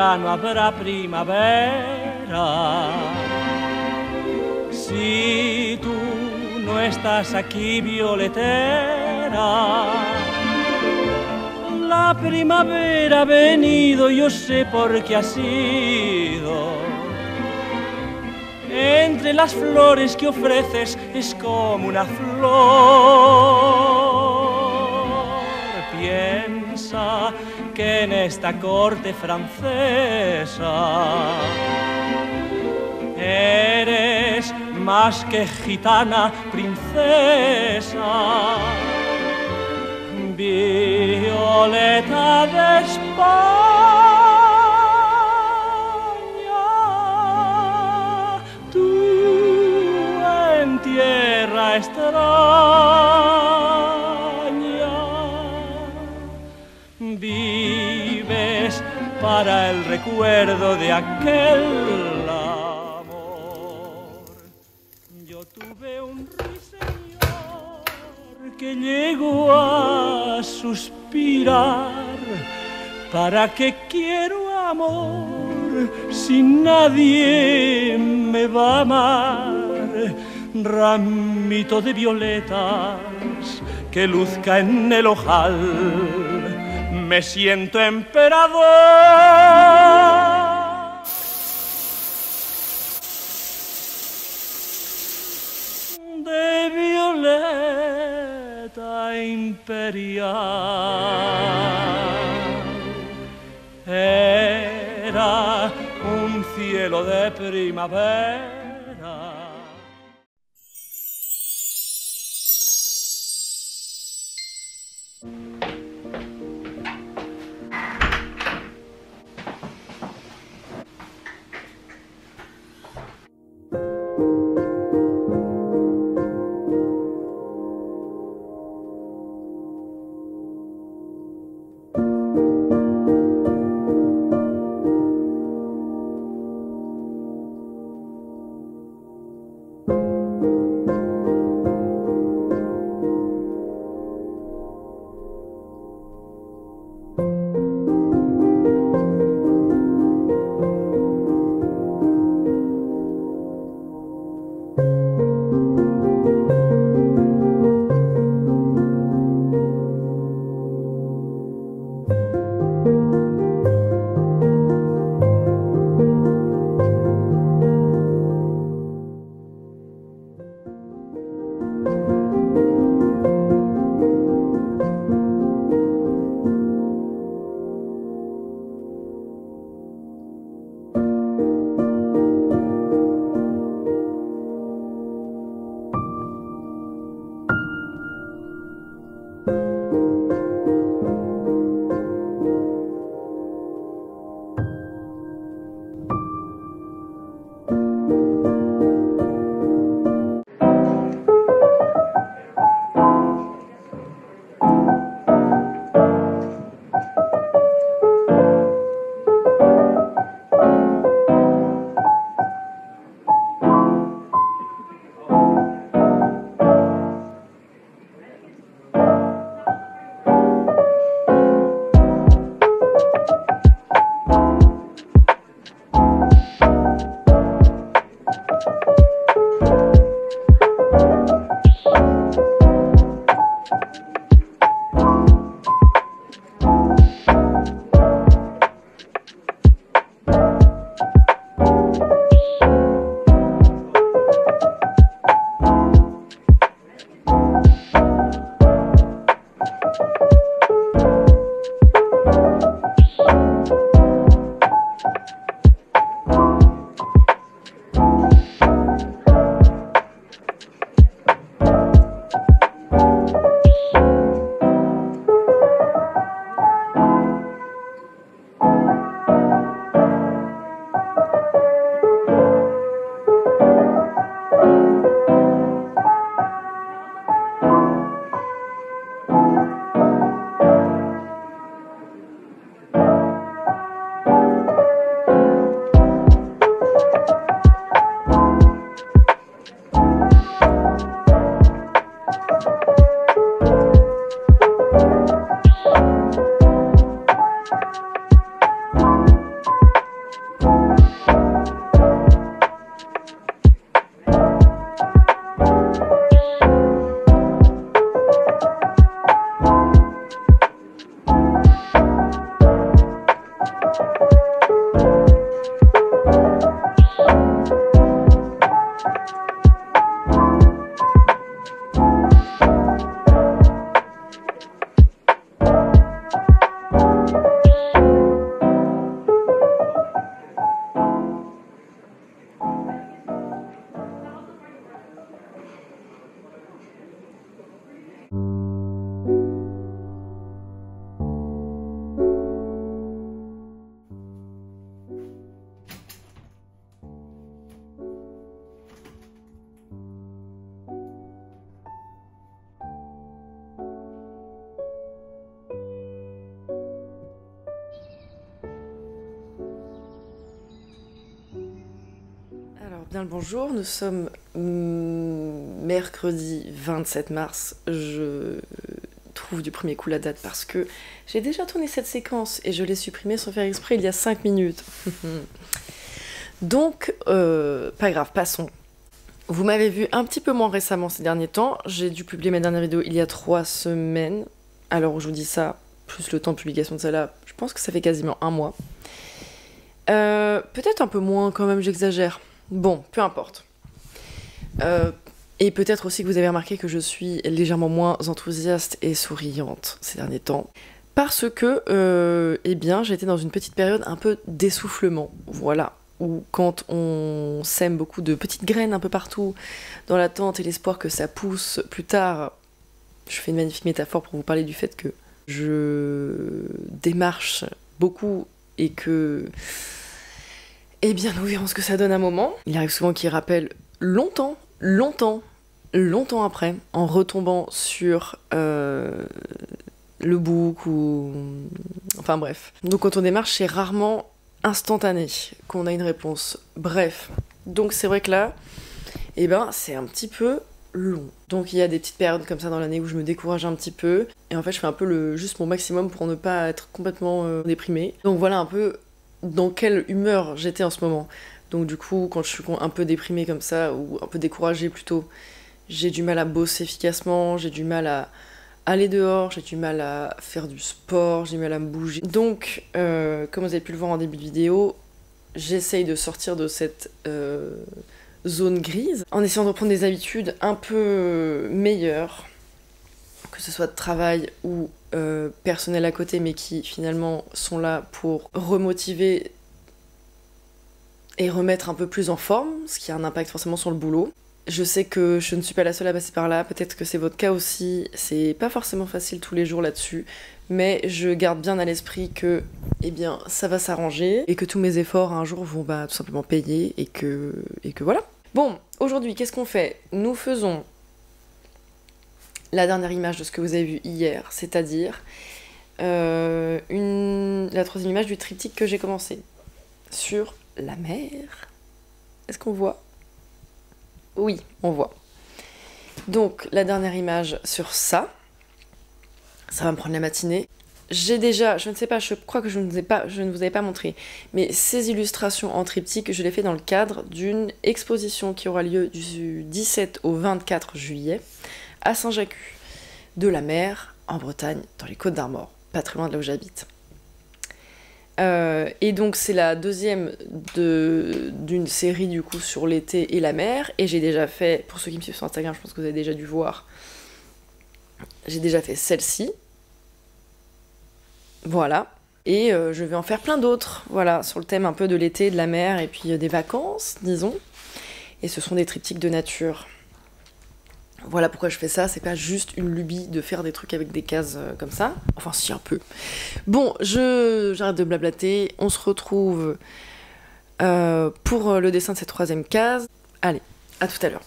verano habrá primavera. Si tú no estás aquí, violetera, la primavera ha venido, yo sé por qué ha sido. Entre las flores que ofreces es como una flor. Piensa que en esta corte francesa eres más que gitana, princesa, Violeta de España, tú en tierra extraña vives para el recuerdo de aquel amor. Yo tuve un ruiseñor que llegó a suspirar. ¿Para qué quiero amor si nadie me va a amar? Ramito de violetas que luzca en el ojal, me siento emperador de violeta imperial. Era un cielo de primavera. Bien le bonjour, nous sommes mercredi 27 mars. Je trouve du premier coup la date parce que j'ai déjà tourné cette séquence et je l'ai supprimée sans faire exprès il y a 5 minutes. Donc, pas grave, passons. Vous m'avez vu un petit peu moins récemment ces derniers temps. J'ai dû publier ma dernière vidéo il y a 3 semaines. Alors où je vous dis ça, plus le temps de publication de celle-là, je pense que ça fait quasiment un mois. Peut-être un peu moins quand même, j'exagère. Bon, peu importe. Et peut-être aussi que vous avez remarqué que je suis légèrement moins enthousiaste et souriante ces derniers temps. Parce que, eh bien, j'étais dans une petite période un peu d'essoufflement. Voilà. Où quand on sème beaucoup de petites graines un peu partout, dans l'attente et l'espoir que ça pousse plus tard, je fais une magnifique métaphore pour vous parler du fait que je démarche beaucoup et que... Eh bien, nous verrons ce que ça donne à un moment. Il arrive souvent qu'il rappelle longtemps après, en retombant sur le book ou... Enfin bref. Donc quand on démarche, c'est rarement instantané qu'on a une réponse. Bref. Donc c'est vrai que là, eh ben, c'est un petit peu long. Donc il y a des petites périodes comme ça dans l'année où je me décourage un petit peu. Et en fait, je fais un peu juste mon maximum pour ne pas être complètement déprimée. Donc voilà un peu dans quelle humeur j'étais en ce moment. Donc du coup, quand je suis un peu déprimée comme ça, ou un peu découragée plutôt, j'ai du mal à bosser efficacement, j'ai du mal à aller dehors, j'ai du mal à faire du sport, j'ai du mal à me bouger. Donc, comme vous avez pu le voir en début de vidéo, j'essaye de sortir de cette zone grise, en essayant de reprendre des habitudes un peu meilleures, que ce soit de travail ou personnel à côté, mais qui finalement sont là pour remotiver et remettre un peu plus en forme, ce qui a un impact forcément sur le boulot. Je sais que je ne suis pas la seule à passer par là, peut-être que c'est votre cas aussi, c'est pas forcément facile tous les jours là-dessus, mais je garde bien à l'esprit que, eh bien, ça va s'arranger, et que tous mes efforts un jour vont tout simplement payer, et que voilà. Bon, aujourd'hui, qu'est-ce qu'on fait? Nous faisons la dernière image de ce que vous avez vu hier, c'est-à-dire la troisième image du triptyque que j'ai commencé, sur la mer. Est-ce qu'on voit? Oui, on voit. Donc, la dernière image sur ça. Ça va me prendre la matinée. J'ai déjà, je ne sais pas, je crois que je ne vous avais pas montré, mais ces illustrations en triptyque, je les fais dans le cadre d'une exposition qui aura lieu du 17 au 24 juillet à Saint-Jacques de la Mer, en Bretagne, dans les Côtes-d'Armor, pas très loin de là où j'habite. Et donc c'est la deuxième d'une série du coup sur l'été et la mer, et j'ai déjà fait, pour ceux qui me suivent sur Instagram, je pense que vous avez déjà dû voir, j'ai déjà fait celle-ci, voilà, et je vais en faire plein d'autres, voilà, sur le thème un peu de l'été, de la mer, et puis des vacances, disons, et ce sont des triptyques de nature. Voilà pourquoi je fais ça, c'est pas juste une lubie de faire des trucs avec des cases comme ça. Enfin si, un peu. Bon, j'arrête de blablater, on se retrouve pour le dessin de cette troisième case. Allez, à tout à l'heure.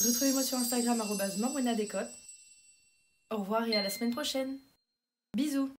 Retrouvez-moi sur Instagram @morwenadécote. Au revoir et à la semaine prochaine. Bisous.